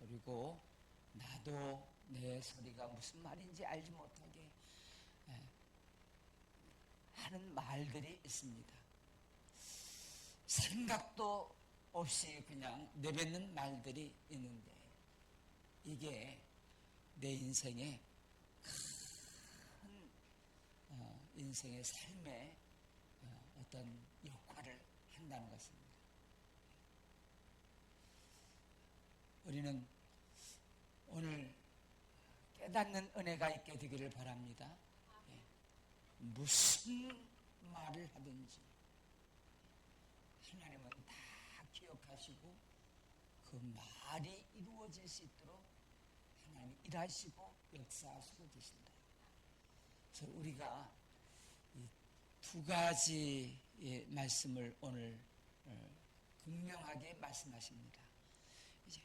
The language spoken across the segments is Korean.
그리고 나도 내 소리가 무슨 말인지 알지 못하게 하는 말들이 있습니다. 생각도 없이 그냥 내뱉는 말들이 있는데 이게 내 인생의 큰 인생의 삶의 어떤 역할을 한다는 것입니다. 우리는 오늘 깨닫는 은혜가 있게 되기를 바랍니다. 무슨 말을 하든지 하나님은 다 기억하시고 그 말이 이루어질 수 있도록 하나님 일하시고 역사하시고 계신다. 그래서 우리가 이 두 가지의 말씀을 오늘 분명하게 말씀하십니다. 이제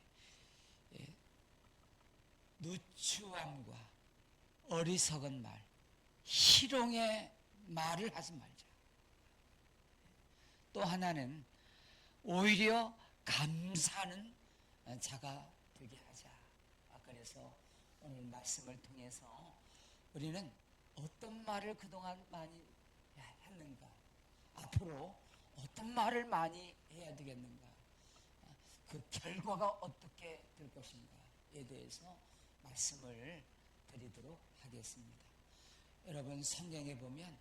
누추함과 어리석은 말, 희롱의 말을 하지 말자. 또 하나는 오히려 감사하는 자가 되게 하자. 그래서 오늘 말씀을 통해서 우리는 어떤 말을 그동안 많이 했는가, 앞으로 어떤 말을 많이 해야 되겠는가, 그 결과가 어떻게 될 것인가에 대해서 말씀을 드리도록 하겠습니다. 여러분 성경에 보면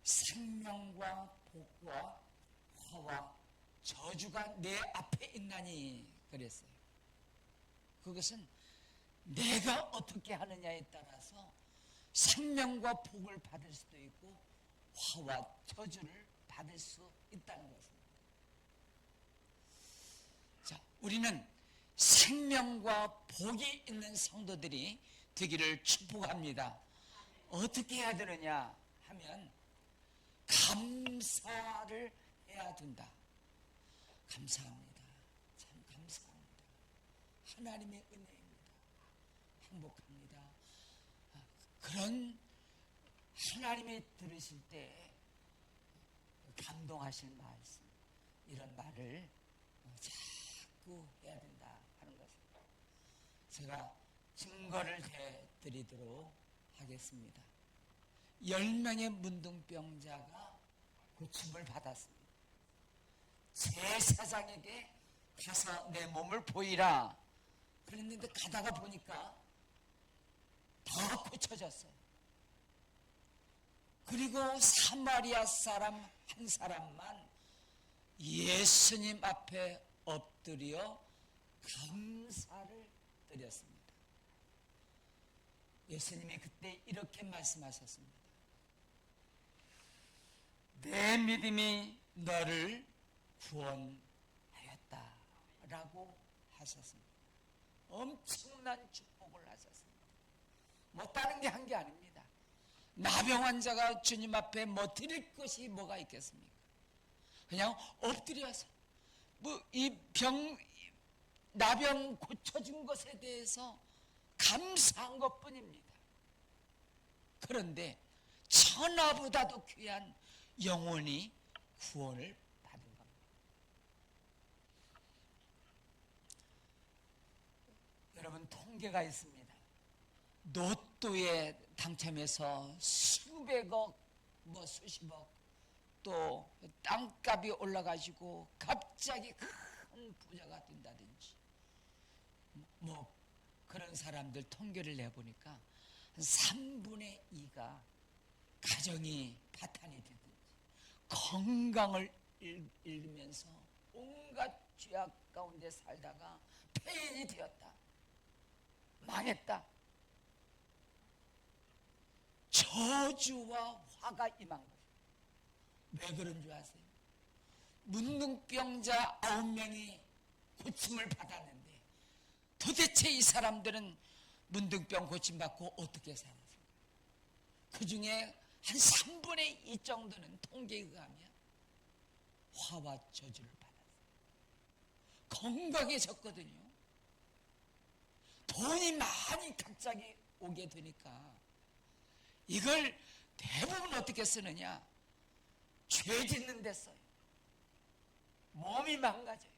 생명과 복과 화와 저주가 내 앞에 있나니 그랬어요. 그것은 내가 어떻게 하느냐에 따라서 생명과 복을 받을 수도 있고 화와 저주를 받을 수 있다는 것입니다. 자, 우리는 생명과 복이 있는 성도들이 되기를 축복합니다. 어떻게 해야 되느냐 하면 감사를 해야 된다. 감사합니다. 참 감사합니다. 하나님의 은혜입니다. 행복합니다. 그런 하나님이 들으실 때 감동하실 말씀, 이런 말을 자꾸 해야 된다 하는 것입니다. 제가 증거를 드리도록 하겠습니다. 10명의 문둥병자가 고침을 받았습니다. 제사장에게 가서 내 몸을 보이라 그랬는데 가다가 보니까 다 고쳐졌어요. 그리고 사마리아 사람 한 사람만 예수님 앞에 엎드려 감사를 드렸습니다. 예수님이 그때 이렇게 말씀하셨습니다. 내 믿음이 너를 구원하였다 라고 하셨습니다. 엄청난 축복을 하셨습니다. 뭐 다른 게 한 게 아닙니다. 나병 환자가 주님 앞에 뭐 드릴 것이 뭐가 있겠습니까? 그냥 엎드려서 뭐 이 나병 고쳐준 것에 대해서 감사한 것뿐입니다. 그런데 천하보다도 귀한 영혼이 구원을 받은 겁니다. 여러분 통계가 있습니다. 로또에 당첨해서 수백억, 뭐 수십억, 또 땅값이 올라가지고 갑자기 큰 부자가 된다든지 뭐 그런 사람들 통계를 내보니까 한 3분의 2가 가정이 파탄이 되든지 건강을 잃으면서 온갖 죄악 가운데 살다가 폐인이 되었다. 망했다. 저주와 화가 임한 거예요. 왜 그런 줄 아세요? 문둥병자 9명이 고침을 받았는데 도대체 이 사람들은 문둥병 고침받고 어떻게 살았을까? 그 중에 한 3분의 2 정도는 통계에 의하면 화와 저주를 받았어요. 건강해졌거든요. 돈이 많이 갑자기 오게 되니까 이걸 대부분 어떻게 쓰느냐? 죄 짓는 데 써요. 몸이 망가져요.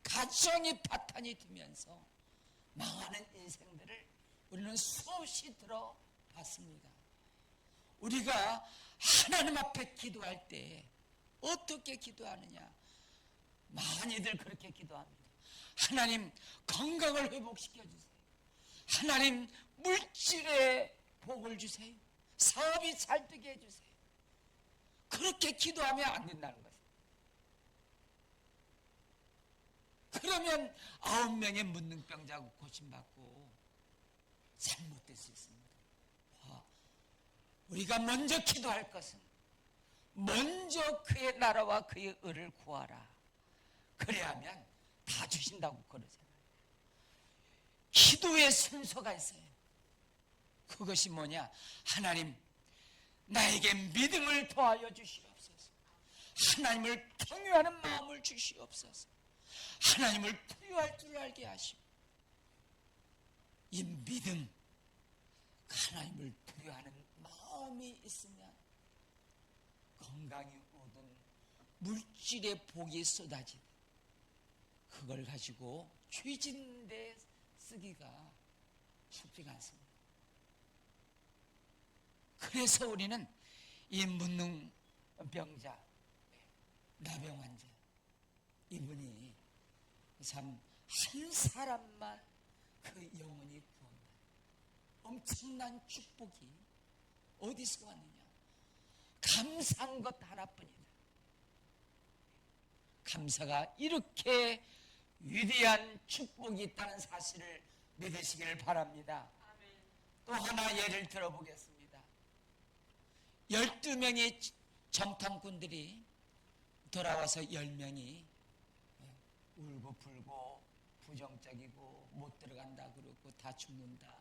가정이 파탄이 되면서 망하는 인생들을 우리는 수없이 들어봤습니다. 우리가 하나님 앞에 기도할 때 어떻게 기도하느냐? 많이들 그렇게 기도합니다. 하나님 건강을 회복시켜 주세요. 하나님 물질의 복을 주세요. 사업이 잘 되게 해주세요. 그렇게 기도하면 안 된다는 것입니다. 그러면 9명의 문둥병자가 고침받고 잘못될 수 있습니다. 우리가 먼저 기도할 것은 먼저 그의 나라와 그의 의를 구하라. 그래야면 다 주신다고 그러잖아요. 기도의 순서가 있어요. 그것이 뭐냐? 하나님 나에게 믿음을 더하여 주시옵소서. 하나님을 경외하는 마음을 주시옵소서. 하나님을 부유할 줄 알게 하시고, 이 믿음, 하나님을 부유하는 마음이 있으면 건강이 오든 물질의 복이 쏟아지든 그걸 가지고 죄 짓는 데 쓰기가 쉽지가 않습니다. 그래서 우리는 이 문둥병자, 나병 환자, 이분이 참 한 사람만 그 영혼이 구원받는 엄청난 축복이 어디서 왔느냐? 감사한 것 하나뿐이다. 감사가 이렇게 위대한 축복이 있다는 사실을 믿으시기를 바랍니다. 또 하나 예를 들어보겠습니다. 12명의 정탐꾼들이 돌아와서 10명이 울고 불고 부정적이고 못 들어간다 그러고 다 죽는다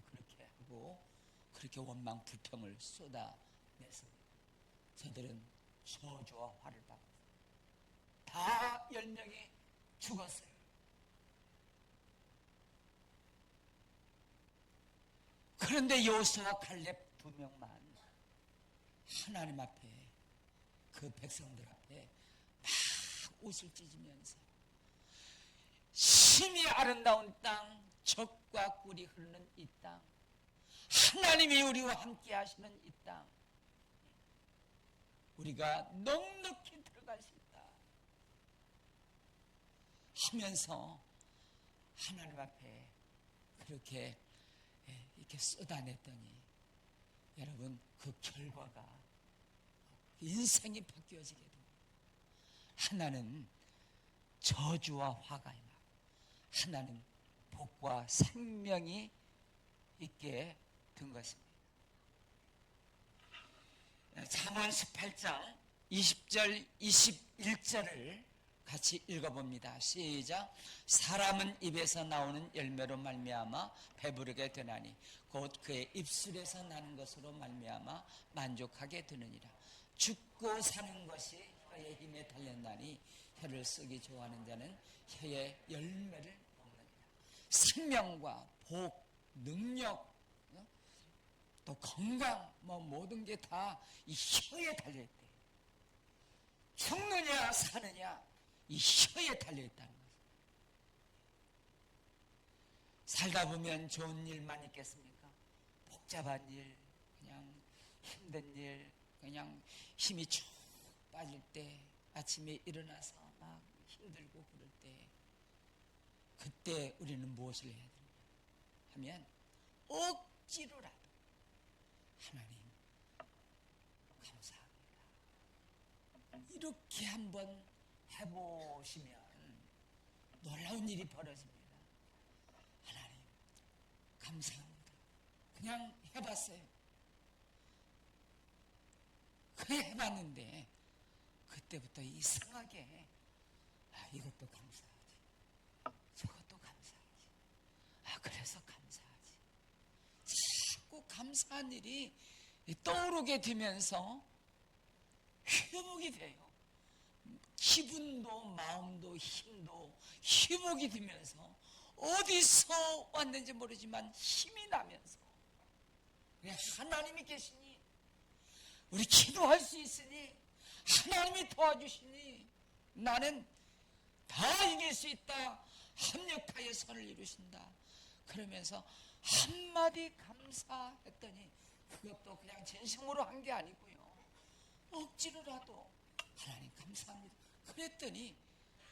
그렇게 하고 그렇게 원망 불평을 쏟아냈습니다. 저들은 저주와 화를 받았어요. 다 10명이 죽었어요. 그런데 여호수아와 갈렙 2명만 하나님 앞에, 그 백성들 앞에 막 옷을 찢으면서 심히 아름다운 땅, 젖과 꿀이 흐르는 이 땅, 하나님이 우리와 함께 하시는 이 땅, 우리가 넉넉히 들어갈 수 있다 하면서 하나님 앞에 그렇게 이렇게 쏟아냈더니 여러분, 그 결과가 인생이 바뀌어지게 됩니다. 하나는 저주와 화가 임하고 하나는 복과 생명이 있게 된 것입니다. 잠언 18장 20절 21절을 같이 읽어봅니다. 시작. 사람은 입에서 나오는 열매로 말미암아 배부르게 되나니 곧 그의 입술에서 나는 것으로 말미암아 만족하게 되느니라. 죽고 사는 것이 혀의 힘에 달렸나니 혀를 쓰기 좋아하는 자는 혀의 열매를 먹느니라. 생명과 복, 능력, 또 건강, 모든 게 다 이 혀에 달려있대. 죽느냐 사느냐 이 혀에 달려있다는 거죠. 살다 보면 좋은 일만 있겠습니까? 복잡한 일, 그냥 힘든 일, 그냥 힘이 쭉 빠질 때, 아침에 일어나서 막 힘들고 그럴 때, 그때 우리는 무엇을 해야 되느냐 하면 억지로라도 하나님 감사합니다. 이렇게 한번 해보시면 놀라운 일이 벌어집니다. 하나님 감사합니다. 그냥 해봤어요. 그래 해봤는데 그때부터 이상하게 이것도 감사하지, 저것도 감사하지, 그래서 감사하지. 자꾸 감사한 일이 떠오르게 되면서 회복이 돼요. 기분도 마음도 힘도 회복이 되면서 어디서 왔는지 모르지만 힘이 나면서 하나님이 계시니 우리 기도할 수 있으니 하나님이 도와주시니 나는 다 이길 수 있다. 합력하여 선을 이루신다. 그러면서 한마디 감사했더니 그것도 그냥 진심으로 한 게 아니고요, 억지로라도 하나님 감사합니다 그랬더니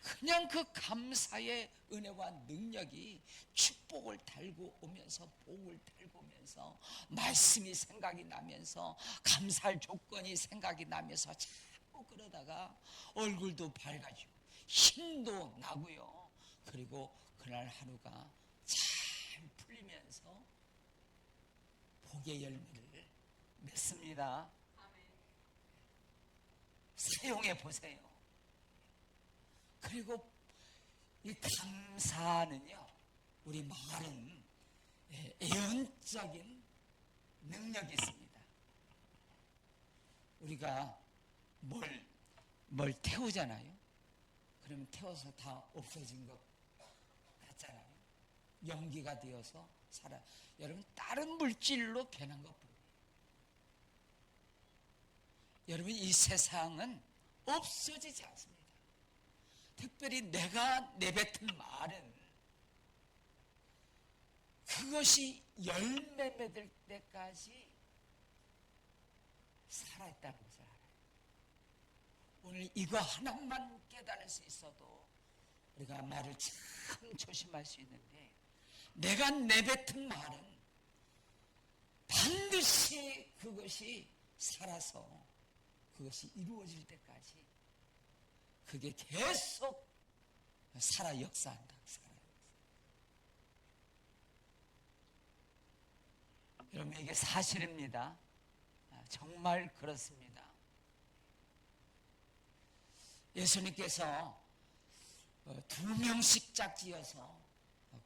그냥 그 감사의 은혜와 능력이 축복을 달고 오면서 복을 달고 오면서 말씀이 생각이 나면서 감사할 조건이 생각이 나면서 자꾸 그러다가 얼굴도 밝아지고 힘도 나고요. 그리고 그날 하루가 잘 풀리면서 복의 열매를 맺습니다. 사용해 보세요. 그리고 이 감사는요, 우리 말은 예언적인 능력이 있습니다. 우리가 뭘 태우잖아요. 그러면 태워서 다 없어진 것 같잖아요. 연기가 되어서 살아. 여러분, 다른 물질로 변한 것뿐이에요. 여러분, 이 세상은 없어지지 않습니다. 특별히 내가 내뱉은 말은 그것이 열매 맺을 때까지 살아있다는 것을 알아요. 오늘 이거 하나만 깨달을 수 있어도 우리가 말을 참 조심할 수 있는데, 내가 내뱉은 말은 반드시 그것이 살아서 그것이 이루어질 때까지 그게 계속 살아 역사한다. 여러분, 이게 사실입니다. 정말 그렇습니다. 예수님께서 2명씩 짝지어서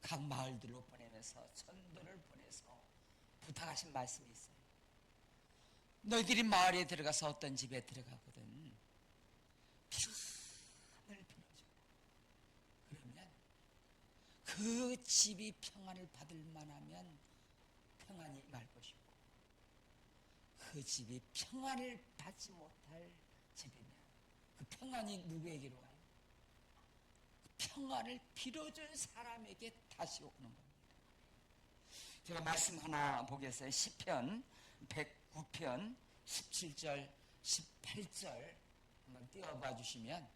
각 마을들로 보내면서 전도를 보내서 부탁하신 말씀이 있어요. 너희들이 마을에 들어가서 어떤 집에 들어가거든 평안을 빌어줘. 그러면 그 집이 평안을 받을 만하면 평안이 임할 것이고, 그 집이 평안을 받지 못할 집이면 그 평안이 누구에게로 가요? 그 평안을 빌어준 사람에게 다시 오는 겁니다. 제가 말씀 하나 보겠어요. 시편 109편 17절 18절 한번 띄워봐 주시면,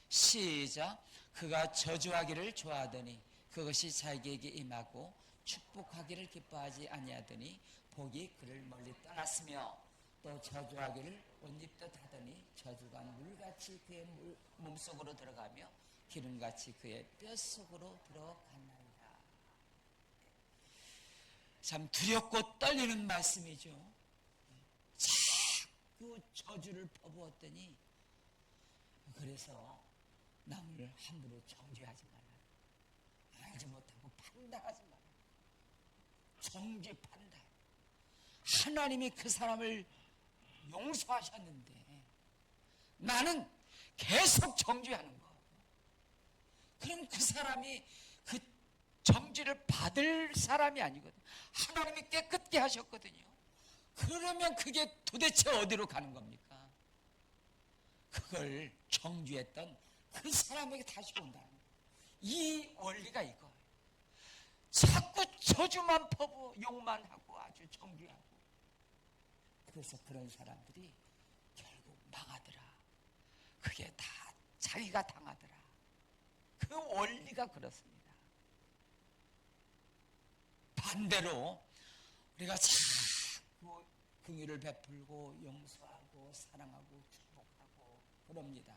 시작. 그가 저주하기를 좋아하더니 그것이 자기에게 임하고 축복하기를 기뻐하지 아니하더니 복이 그를 멀리 떠났으며, 또 저주하기를 옷입듯 하더니 저주가 물같이 그의 몸속으로 들어가며 기름같이 그의 뼛속으로 들어갔나이다. 참 두렵고 떨리는 말씀이죠. 자꾸 저주를 퍼부었더니, 그래서 남을 함부로 정죄하지 말라, 알지 못하고 판단하지 말라, 정죄 판단. 하나님이 그 사람을 용서하셨는데 나는 계속 정죄하는 거. 그럼 그 사람이 그 정죄를 받을 사람이 아니거든. 하나님이 깨끗게 하셨거든요. 그러면 그게 도대체 어디로 가는 겁니까? 그걸 정죄했던 그 사람에게 다시 온다는 거예요. 이 원리가 이거예요. 자꾸 저주만 퍼부 욕만 하고 아주 정죄하고, 그래서 그런 사람들이 결국 망하더라. 그게 다 자기가 당하더라. 그 원리가 그렇습니다. 반대로 우리가 자꾸 긍휼을 베풀고 용서하고 사랑하고 축복하고 그럽니다.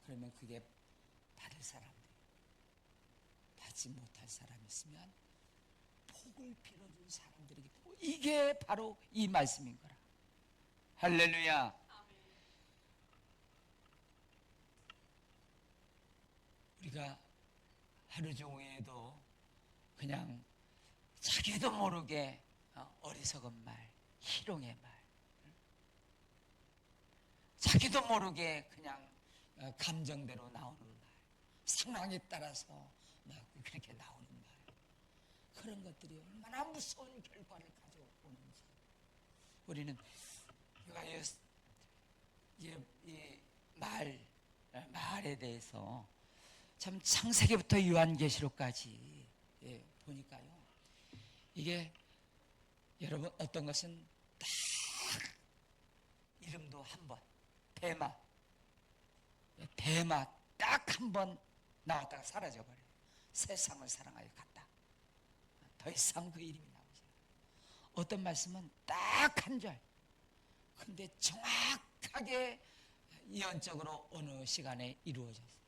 그러면 그게 받을 사람들, 받지 못할 사람이 있으면 복을 빌어준 사람들에게, 이게 바로 이 말씀인 거라. 할렐루야. 우리가 하루 종일에도 그냥 자기도 모르게 어리석은 말, 희롱의 말, 자기도 모르게 그냥 감정대로 나오는 말, 상황에 따라서 막 그렇게 나오는 말, 그런 것들이 얼마나 무서운 결과를 가져오는지 우리는 이 말에 대해서 참 창세기부터 요한계시록까지 보니까요, 이게 여러분 어떤 것은 딱 이름도 한 번, 대마 딱 한 번 나왔다가 사라져버려요. 세상을 사랑하여 갔다. 더 이상 그 이름이 나오지 않아요. 어떤 말씀은 딱 한 절, 근데 정확하게 예언적으로 어느 시간에 이루어졌어요.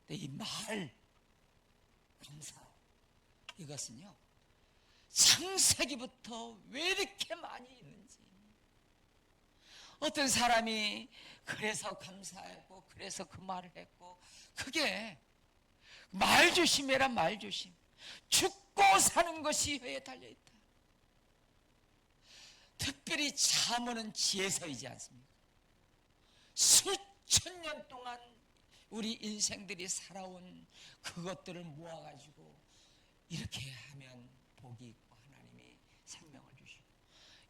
근데 이 말 감사, 이것은요 창세기부터 왜 이렇게 많이 있는지, 어떤 사람이 그래서 감사했고 그래서 그 말을 했고, 그게 말조심해라. 말조심. 죽고 사는 것이 회에 달려있다. 특별히 잠언은 지혜서이지 않습니까? 수천 년 동안 우리 인생들이 살아온 그것들을 모아가지고 이렇게 하면 복이 있고 하나님이 생명을 주시고,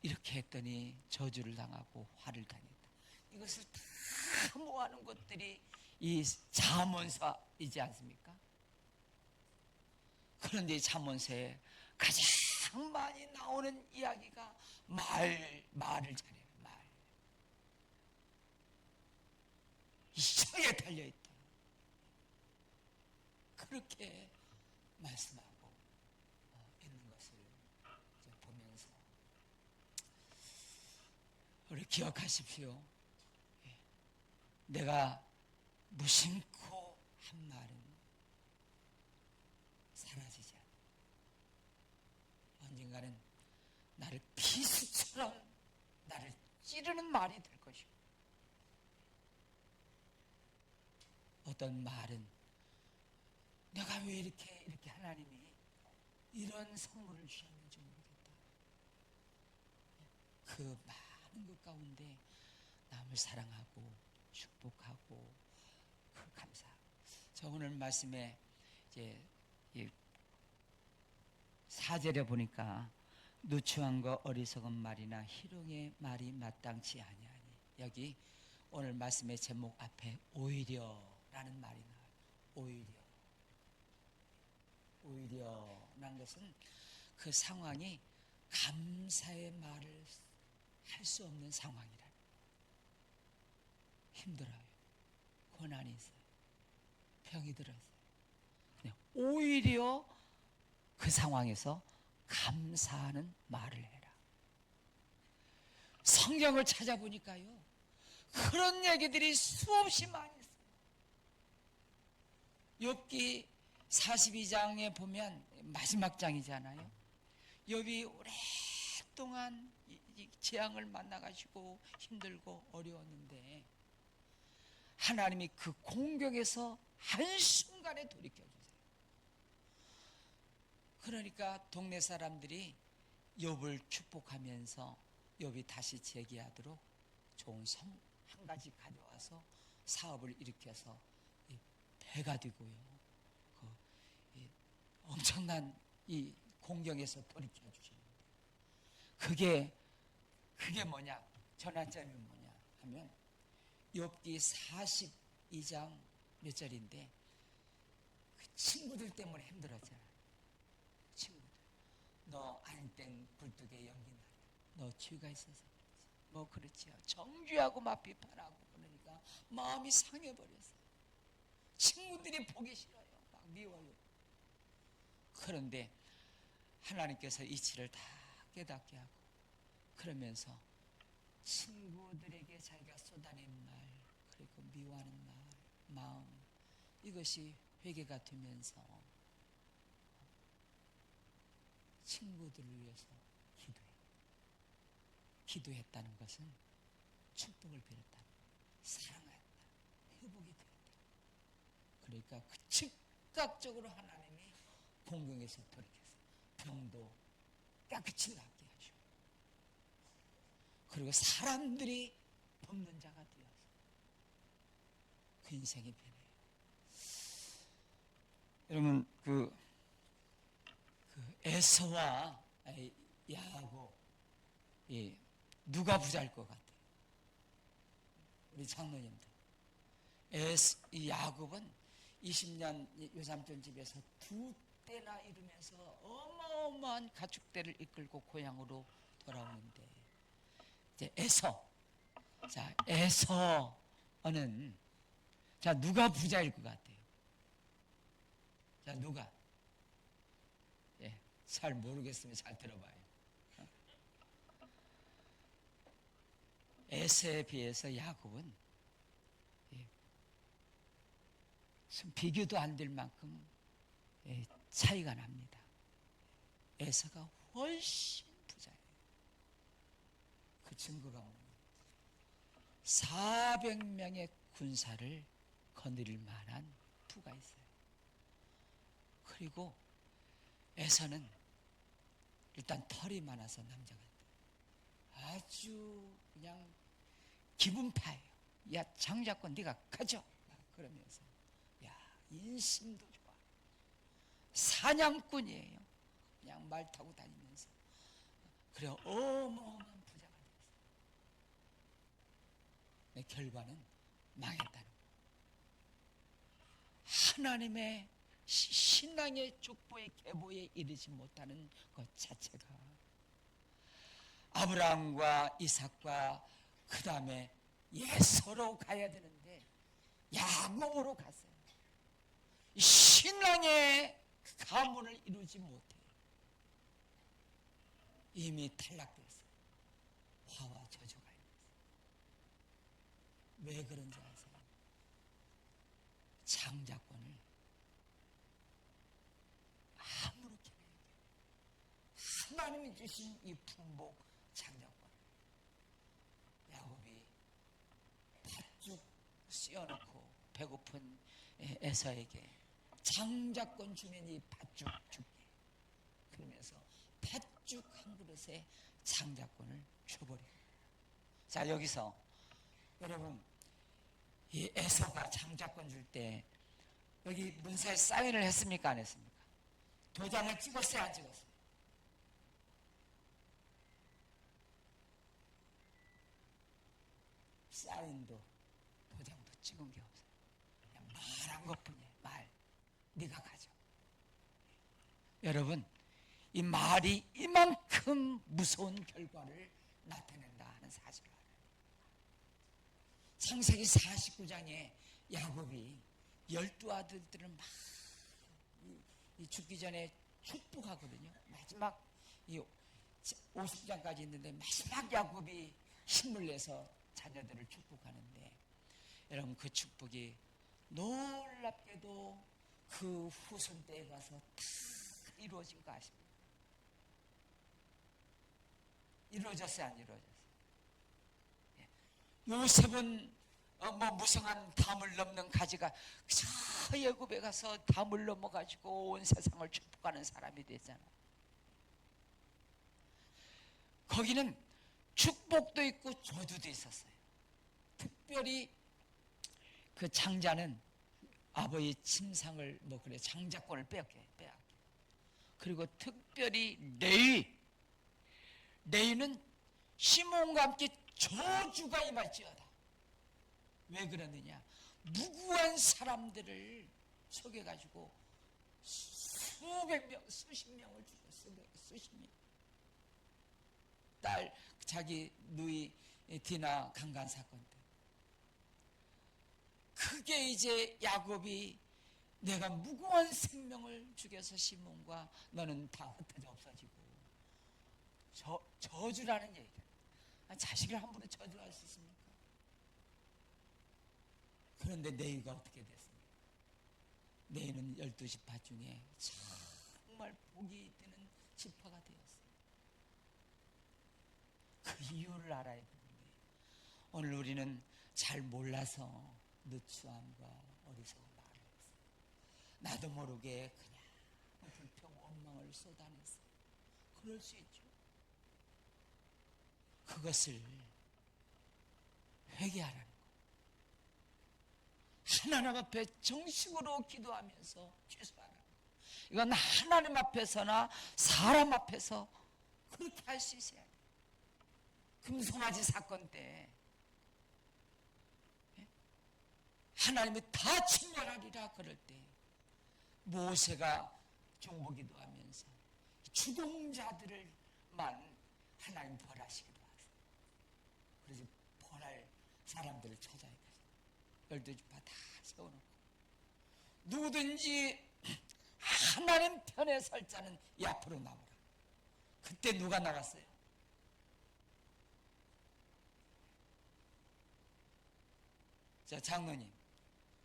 이렇게 했더니 저주를 당하고 화를 당했다. 이것을 다 모아놓은 것들이 이 잠언서이지 않습니까? 그런데 이 잠언서에 가장 많이 나오는 이야기가 말을 잘해요. 말. 이 혀에 달려있다. 그렇게 말씀하고 있는 것을 보면서 우리 기억하십시오. 내가 무심코 한 말은 사라지지 않아. 언젠가는 나를 비수처럼 나를 찌르는 말이 될 것이고, 어떤 말은 내가 왜 이렇게 하나님이 이런 선물을 주셨는지 모르겠다. 그 많은 것 가운데 남을 사랑하고 축복하고 그 감사. 저 오늘 말씀에 이제 4절에 보니까 누추함과 어리석은 말이나 희롱의 말이 마땅치 아니하니, 여기 오늘 말씀의 제목 앞에 오히려라는 말이 나와요. 오히려라는 것은 그 상황이 감사의 말을 할 수 없는 상황이라. 힘들어요. 고난이 있어요. 병이 들었어요. 오히려 그 상황에서 감사하는 말을 해라. 성경을 찾아보니까요, 그런 얘기들이 수없이 많이 있어요. 욥기 42장에 보면 마지막 장이잖아요. 욥이 오랫동안 재앙을 만나가지고 힘들고 어려웠는데 하나님이 그 공격에서 한순간에 돌이켜주세요. 그러니까 동네 사람들이 욥을 축복하면서 욥이 다시 재기하도록 좋은 섬 한 가지 가져와서 사업을 일으켜서 배가 되고요, 엄청난 이 공경에서 돌이켜 주시는데, 그게 뭐냐, 전환점이 뭐냐 하면 욥기 42장 몇 절인데, 그 친구들 때문에 힘들었잖아요. 친구들, 너 아닌 땐 굴뚝에 연기 나라, 너 죄가 있어서 그렇지. 뭐 그렇지요. 정죄하고 막 비판하고 그러니까 마음이 상해버렸어요. 친구들이 보기 싫어요. 막 미워요. 그런데 하나님께서 이치를 다 깨닫게 하고, 그러면서 친구들에게 자기가 쏟아낸 말, 그리고 미워하는 말, 마음, 이것이 회개가 되면서 친구들을 위해서 기도했다는 것은 축복을 빌었다, 사랑했다, 회복이 되었다. 그러니까 그 즉각적으로 하나님이 공경에서 돌이켜서 병도 깨끗이 낫게 하시고, 그리고 사람들이 돕는 자가 되어서 그 인생이 변해요. 여러분, 그 에서와 야곱, 누가 부자일 것 같아요? 우리 장로님들. 이 야곱은 20년 외삼촌 집에서 두 가축대나 이러면서 어마어마한 가축대를 이끌고 고향으로 돌아오는데, 이제 에서, 자 에서는, 자 누가 부자일 것 같아요? 자 누가? 예, 잘 모르겠으면 잘 들어봐요. 에서에 비해서 야곱은 비교도 안 될 만큼 차이가 납니다. 에서가 훨씬 부자예요. 그 증거가 뭡니까? 400명의 군사를 거느릴 만한 부가 있어요. 그리고 에서는 일단 털이 많아서 남자가 아주 그냥 기분파예요. 야 장자권 네가 가져 그러면서, 야 인심도 좋아. 사냥꾼이에요. 그냥 말 타고 다니면서. 그래 어마어마한 부자가 됐어요. 근데 결과는 망했다는 거예요. 하나님의 신앙의 족보의 계보에 이르지 못하는 것 자체가, 아브라함과 이삭과 그 다음에 예서로 가야 되는데 야곱으로 갔어요. 신앙의 가문을 이루지 못해요. 이미 탈락됐어요. 화와 저주가 있어요. 왜 그런지 아세요? 장자권을 아무렇게 하나님이 주신 이 풍복 장자권, 야곱이 팥죽 씌워놓고 배고픈 에서에게 장자권 주면 이 팥죽 줄게 그러면서 팥죽 한 그릇에 장자권을 줘버려요. 자 여기서 여러분, 이 에서가 장자권 줄 때 여기 문서에 사인을 했습니까 안 했습니까? 도장을 찍었어요 안 찍었어요? 사인도 도장도 찍은 게 없어요. 그냥 말한 것뿐이에요. 말. 네가 가져. 여러분, 이 말이 이만큼 무서운 결과를 나타낸다 하는 사실을 알아요. 창세기 49장에 야곱이 12아들들을 막 죽기 전에 축복하거든요. 마지막 이 50장까지 있는데 마지막 야곱이 힘을 내서 자녀들을 축복하는데, 여러분 그 축복이 놀랍게도 그 후손 때에 가서 다 이루어진 거 아십니까? 이루어졌어요 안 이루어졌어요? 요셉은 무성한 담을 넘는 가지가 저 애굽에 가서 담을 넘어가지고 온 세상을 축복하는 사람이 됐잖아. 거기는 축복도 있고 저주도 있었어요. 특별히 그 장자는 아버지 침상을 장자권을 빼앗게. 그리고 특별히 레위는 시몬과 함께 저주가 임할지어다. 왜 그러느냐? 무고한 사람들을 속여가지고 수백 명, 수십 명을 죽였어요. 수십 명. 딸 자기 누이 디나 강간 사건 때, 그게 이제 야곱이 내가 무고한 생명을 죽여서 시몬과 너는 다 흩어져 없어지고, 저주라는 얘기다. 자식을 함부로 저주할 수 있습니까? 그런데 레위가 어떻게 됐습니까? 레위는 12지파 중에 정말 복이 되는 지파가 되었어요. 그 이유를 알아야 되는데 오늘 우리는 잘 몰라서 누추함과 어리석은 말을 했어요. 나도 모르게 그냥 불평 원망을 쏟아냈어요. 그럴 수 있죠. 그것을 회개하라는 거. 하나님 앞에 정식으로 기도하면서 죄송하라는 거. 이건 하나님 앞에서나 사람 앞에서 그렇게 할 수 있어야 돼요. 금송아지 사건 때 하나님이 다清멸하리라 그럴 때 모세가 중보기도 하면서 주동자들을만 하나님 벌하시기도 하세요. 그래서 벌할 사람들을 찾아야 되죠. 12지파 다 세워놓고 누구든지 하나님 편에 설 자는 이 앞으로 나오라. 그때 누가 나갔어요? 자, 장로님,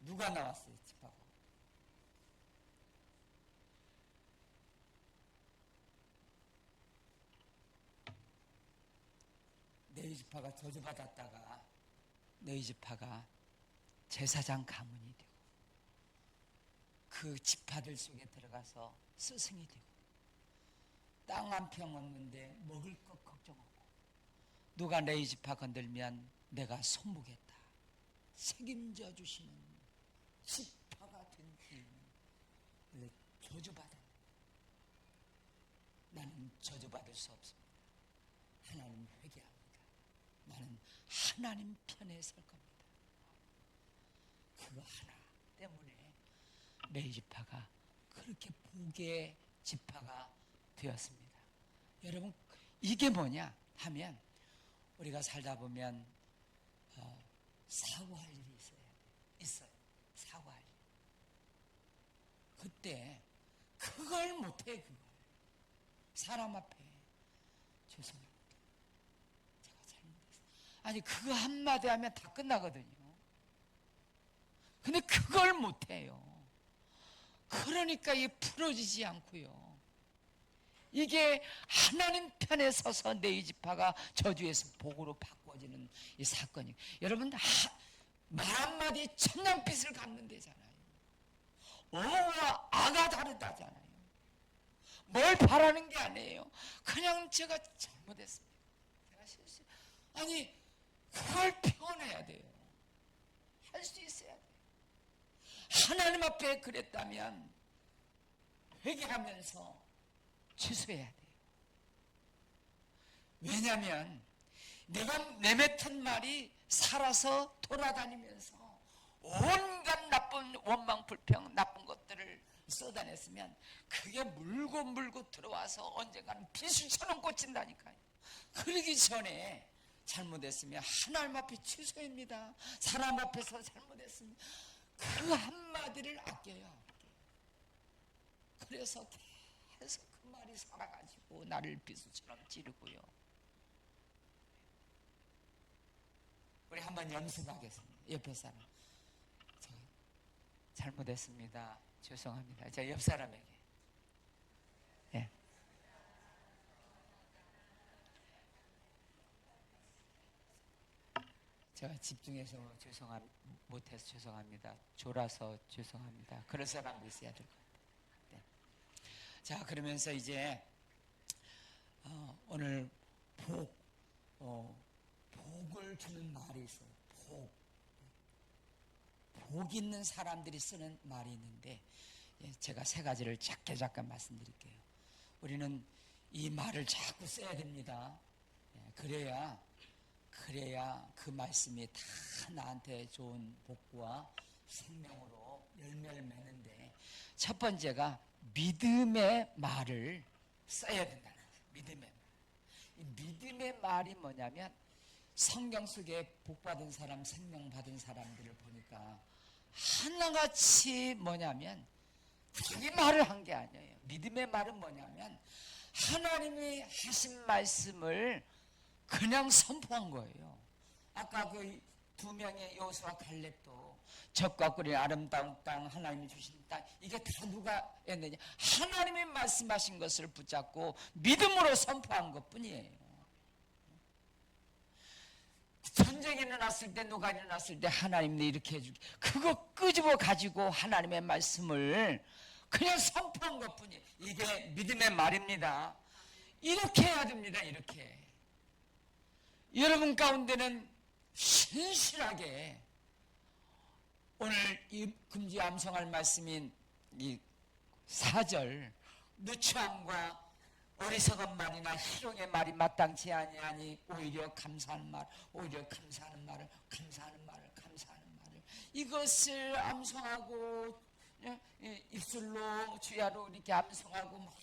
누가 나왔어요? 집하고. 너희 지파가 저주받았다가 너희 지파가 제사장 가문이 되고 그 지파들 속에 들어가서 스승이 되고 땅 한 평 없는데 먹을 것 걱정 없고 누가 너희 지파 건들면 내가 손보겠다 책임져 주시는 지파가 된 이유는 저주받아. 나는 저주받을 수 없습니다. 하나님 회개합니다. 나는 하나님 편에 설 겁니다. 그거 하나 때문에 레위 지파가 그렇게 복의 지파가 되었습니다. 여러분, 이게 뭐냐 하면 우리가 살다 보면 사고할 일이 있어요. 사고할 일. 그때 그걸 못해. 그걸 사람 앞에 죄송합니다. 제가 잘못했어요. 아니, 그거 한마디 하면 다 끝나거든요. 근데 그걸 못해요. 그러니까 이게 풀어지지 않고요. 이게 하나님 편에 서서 내 지파가 저주에서 복으로 바꿔지는 이 사건이. 여러분, 말 한마디 천냥빚을 갚는 데잖아요. 어와 아가 다르다잖아요. 뭘 바라는 게 아니에요. 그냥 제가 잘못했습니다. 제가 실수. 아니, 그걸 표현해야 돼요. 할 수 있어야 돼요. 하나님 앞에 그랬다면 회개하면서 취소해야 돼요. 왜냐하면 내가 내뱉은 말이 살아서 돌아다니면서 온갖 나쁜 원망 불평 나쁜 것들을 쏟아냈으면 그게 물고 들어와서 언젠가는 비수처럼 꽂힌다니까요. 그러기 전에 잘못했으면 하나님 앞에 취소입니다. 사람 앞에서 잘못했습니다. 그 한마디를 아껴요. 그래서 계속 그 말이 살아가지고 나를 비수처럼 찌르고요. 우리 한번 연습하겠습니다. 옆에 사람, 저 잘못했습니다. 죄송합니다. 자, 옆 사람에게. 예. 제가 집중해서 못해서 죄송합니다. 졸아서 죄송합니다. 그런 사람도 있어야 될 것 같아요. 네. 자, 그러면서 이제 오늘 복을 주는 말이 있어요. 복 있는 사람들이 쓰는 말이 있는데 제가 세 가지를 작게 잠깐 말씀드릴게요. 우리는 이 말을 자꾸 써야 됩니다. 그래야 그 말씀이 다 나한테 좋은 복과 생명으로 열매를 맺는데, 첫 번째가 믿음의 말을 써야 된다는 거예요. 믿음의 말. 이 믿음의 말이 뭐냐면 성경 속에 복받은 사람, 생명 받은 사람들을 보니까 하나같이 뭐냐면 자기 말을 한 게 아니에요. 믿음의 말은 뭐냐면 하나님이 하신 말씀을 그냥 선포한 거예요. 아까 그 두 명의 여호수아 갈렙도 적과 꿀의 아름다운 땅, 하나님이 주신 땅, 이게 다 누가 했느냐? 하나님이 말씀하신 것을 붙잡고 믿음으로 선포한 것뿐이에요. 전쟁이 일어났을 때, 누가 일어났을 때 하나님이 이렇게 해주기, 그거 끄집어 가지고 하나님의 말씀을 그냥 선포한 것뿐이에요. 이게 믿음의 말입니다. 이렇게 해야 됩니다. 이렇게. 여러분 가운데는 신실하게 오늘 이 금지 암송할 말씀인 이 4절, 누추함과 어리석은 말이나 희롱의 말이 마땅치 아니하니 오히려 감사하는 말, 오히려 감사하는 말을, 감사하는 말을 이것을 암송하고 입술로 주야로 이렇게 암송하고 막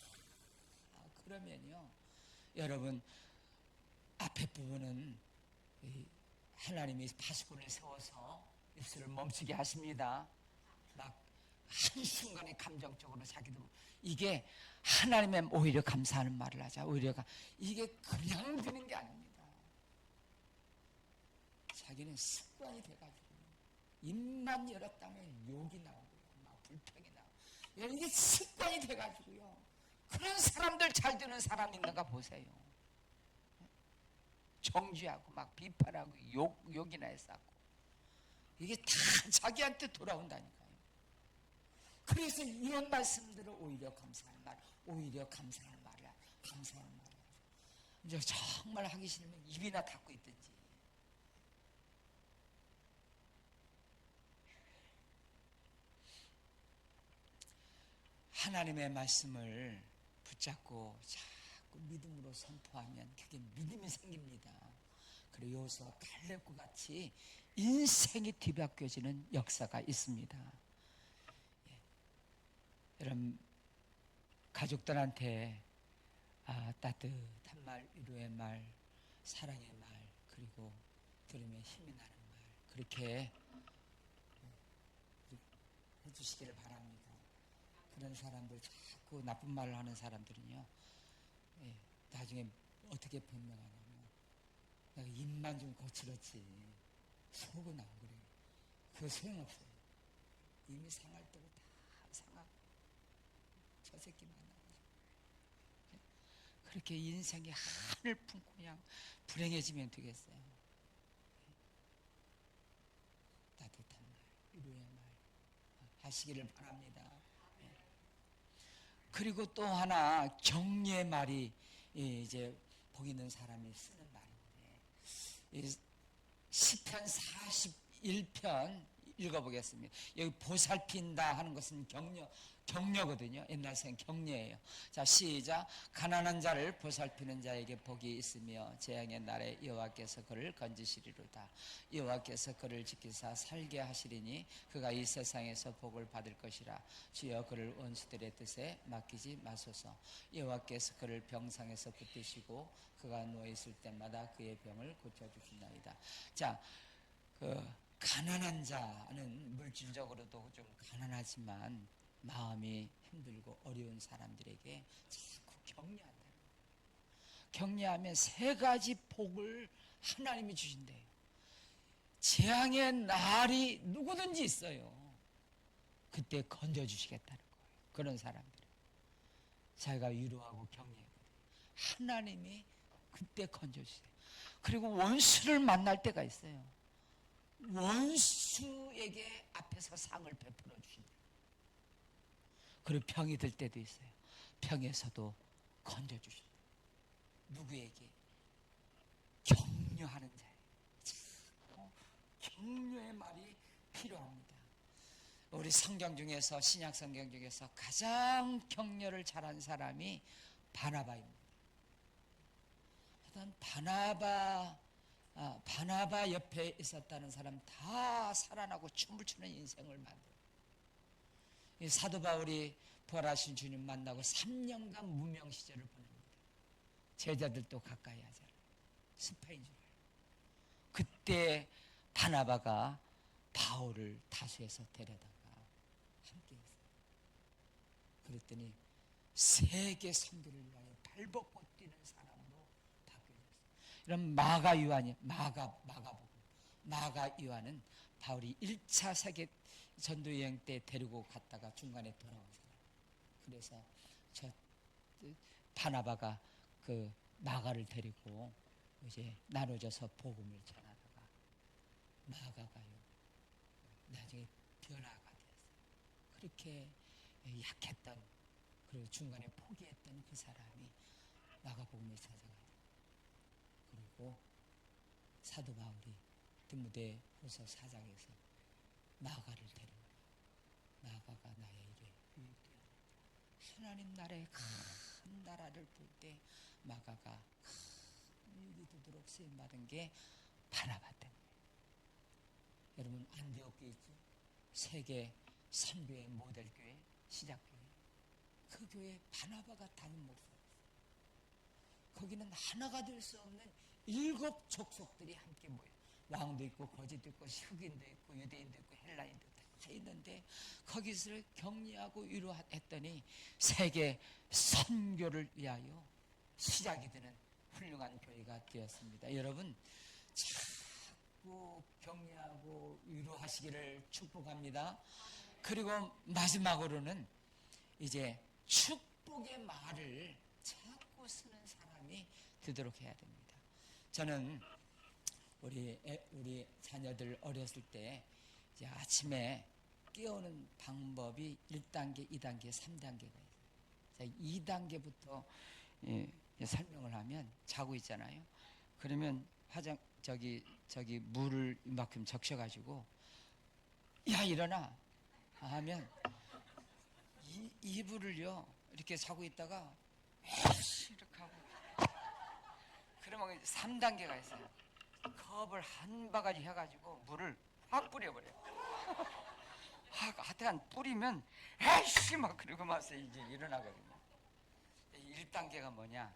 그러면요, 여러분 앞에 부분은 하나님이 파수꾼을 세워서 입술을 멈추게 하십니다. 막 한순간에 감정적으로 자기도 이게 하나님의 오히려 감사하는 말을 하자. 오히려 이게 그냥 되는 게 아닙니다. 자기는 습관이 돼가지고 입만 열었다면 욕이 나오고요, 막 불평이 나오고, 이게 습관이 돼가지고요. 그런 사람들 잘 되는 사람 있는가 보세요. 정죄하고 막 비판하고 욕이나 했었고, 이게 다 자기한테 돌아온다니까요. 그래서 이런 말씀들을 오히려 감사하는 말, 오히려 감사하는 말이야, 감사하는 말이야. 이제 정말 하기 싫으면 입이나 닫고 있든지. 하나님의 말씀을 붙잡고 자꾸 믿음으로 선포하면 그게 믿음이 생깁니다. 그리고 여호수아 갈렙과 같이 인생이 뒤바뀌어지는 역사가 있습니다. 여러분 가족들한테 따뜻한 말, 위로의 말, 사랑의 말, 그리고 들으면 힘이 나는 말, 그렇게 해주시기를 바랍니다. 그런 사람들, 자꾸 나쁜 말을 하는 사람들은요, 나중에 어떻게 변명하냐면, 내가 입만 좀 거칠었지 속은 안 그래. 그거 소용없어요. 이미 상할 대로 다 상하고, 저 새끼 만나고. 그렇게 인생이 한을 품고 그냥 불행해지면 되겠어요. 따뜻한 말, 위로의 말 하시기를 바랍니다. 그리고 또 하나 격려의 말이 이제 복 있는 사람이 쓰는 말인데, 시편 41편 읽어보겠습니다. 여기 보살핀다 하는 것은 격려거든요. 옛날생 격려예요. 자, 시작. 가난한 자를 보살피는 자에게 복이 있으며 재앙의 날에 여호와께서 그를 건지시리로다. 여호와께서 그를 지키사 살게 하시리니 그가 이 세상에서 복을 받을 것이라. 주여 그를 원수들의 뜻에 맡기지 마소서. 여호와께서 그를 병상에서 붙드시고 그가 누워있을 때마다 그의 병을 고쳐주신다이다. 자, 가난한 자는 물질적으로도 좀 가난하지만 마음이 힘들고 어려운 사람들에게 자꾸 격려한다. 격려하면 세 가지 복을 하나님이 주신대요. 재앙의 날이 누구든지 있어요. 그때 건져주시겠다는 거예요. 그런 사람들 자기가 위로하고 격려하거든요. 하나님이 그때 건져주세요. 그리고 원수를 만날 때가 있어요. 원수에게 앞에서 상을 베풀어 주신다. 그리고 병이 들 때도 있어요. 병에서도 건져 주신다. 누구에게? 격려하는 자예요. 격려의 말이 필요합니다. 우리 성경 중에서, 신약 성경 중에서 가장 격려를 잘한 사람이 바나바입니다. 일단 바나바 옆에 있었다는 사람 다 살아나고 춤을 추는 인생을 만들어요. 사도 바울이 부활하신 주님 만나고 3년간 무명 시절을 보냅니다. 제자들도 가까이 하잖아요. 스페인 줄 알아요. 그때 바나바가 바울을 다수에서 데려다가 함께 했어요. 그랬더니 세계 선교를 위하여 발벗고 뛰는 사람으로 바뀌었어요. 이런 마가 요한은 바울이 1차 세계 전도 여행 때 데리고 갔다가 중간에 돌아온 사람. 그래서 저 바나바가 그 마가를 데리고 이제 나눠져서 복음을 전하다가 마가가요 나중에 변화가 되었어요. 그렇게 약했던, 그리고 중간에 포기했던 그 사람이 마가복음을 찾아가요. 그리고 사도 바울이 디모데 후서 4장에서 마가를 데려오라. 마가가 나의 일에 유익되었다. 하나님 나라의 큰 나라를 볼 때 마가가 큰 일이 되도록 쓰임받은 게 바나바 때문에. 여러분 안디옥에 있죠. 세계 선교의 모델교회, 시작교회. 그 교회 바나바가 담임 목사였어요. 거기는 하나가 될 수 없는 7 족속들이 함께 모여. 왕도 있고 거지도 있고 흑인도 있고 유대인도 있고 헬라인도 다 있는데 거기서 격리하고 위로했더니 세계 선교를 위하여 시작이 되는 훌륭한 교회가 되었습니다. 여러분 자꾸 격려하고 위로하시기를 축복합니다. 그리고 마지막으로는 이제 축복의 말을 자꾸 쓰는 사람이 되도록 해야 됩니다. 저는 우리 자녀들 어렸을 때 이제 아침에 깨우는 방법이 1단계, 2단계, 3단계가 있어요. 2단계부터 설명을 하면 자고 있잖아요. 그러면 저기 물을 이만큼 적셔가지고 야 일어나 하면 이불을요 이렇게 자고 있다가 이렇게 하고 그러면 3단계가 있어요. 컵을 한 바가지 해가지고 물을 확 뿌려버려요. 하여튼 뿌리면 에이씨 막 그러고 마서 이제 일어나거든요. 1단계가 뭐냐?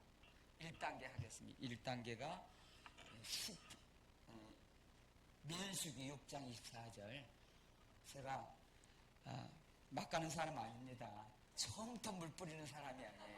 1단계 하겠습니다. 1단계가 민수기 6장 24절. 제가 막 가는 사람 아닙니다. 처음부터 물 뿌리는 사람이 아니에요.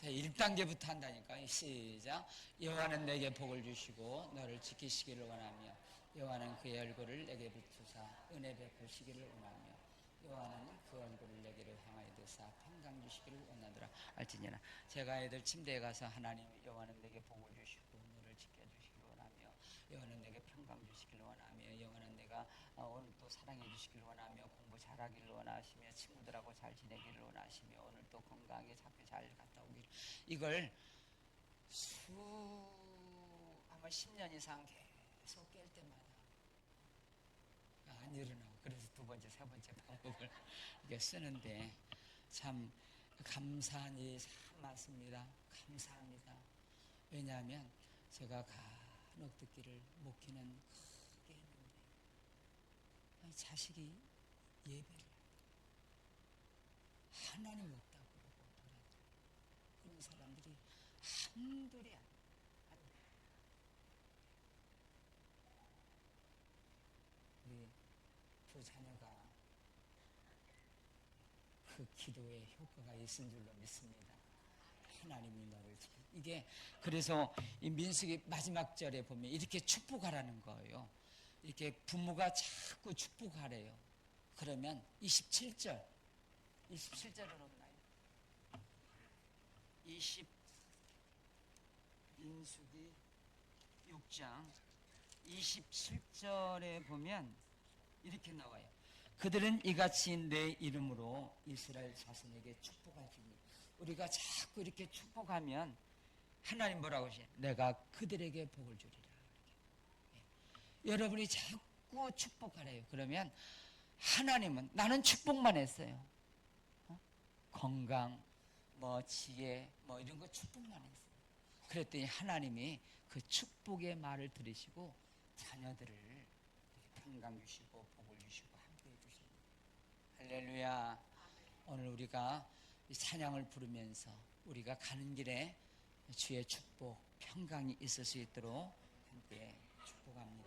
1단계부터 한다니까. 시작. 여호와는 내게 복을 주시고 너를 지키시기를 원하며 여호와는 그의 얼굴을 내게 비추사 은혜 베푸시기를 원하며 여호와는 그 얼굴을 내게로 향하여 드사 평강 주시기를 원하더라. 알지니라. 제가 애들 침대에 가서 하나님 여호와는 내게 복을 주시고 너를 지켜주시기를 원하며 여호와는 내게 평강 주시기를 원하며 여호와는 내가 오늘 또 사랑해 주시기를 원하며 공부 잘하기를 원하시며 친구들하고 잘 지내기를 원하시며 오늘 또 건강하게 학교 잘 갔다 오기를. 이걸 아마 10년 이상 계속 깰 때마다 안 일어나고 그래서 2번째, 3번째 방법을 이게 쓰는데 참 감사한 일이 참 많습니다. 감사합니다. 왜냐하면 제가 간혹 듣기를 목회는 크게 했는데 자식이 예배를 하나님 없다고 그러고 돌아다니고 그런 사람들이 한둘이 아니에요. 우리 두 자녀가 그 기도에 효과가 있은 줄로 믿습니다. 하나님이 너를 지켜. 이게 그래서 이 민수기 마지막 절에 보면 이렇게 축복하라는 거예요. 이렇게 부모가 자꾸 축복하래요. 그러면 27절은 없나요? 민수기 6장 27절에 보면 이렇게 나와요. 그들은 이같이 내 이름으로 이스라엘 자손에게 축복하십니다. 우리가 자꾸 이렇게 축복하면 하나님 뭐라고 하시냐? 내가 그들에게 복을 주리라. 여러분이 자꾸 축복하래요. 그러면 하나님은 나는 축복만 했어요. 건강, 지혜, 이런 거 축복만 했어요. 그랬더니 하나님이 그 축복의 말을 들으시고 자녀들을 평강 주시고 복을 주시고 함께 해주십니다. 할렐루야. 오늘 우리가 이 찬양을 부르면서 우리가 가는 길에 주의 축복, 평강이 있을 수 있도록 함께 축복합니다.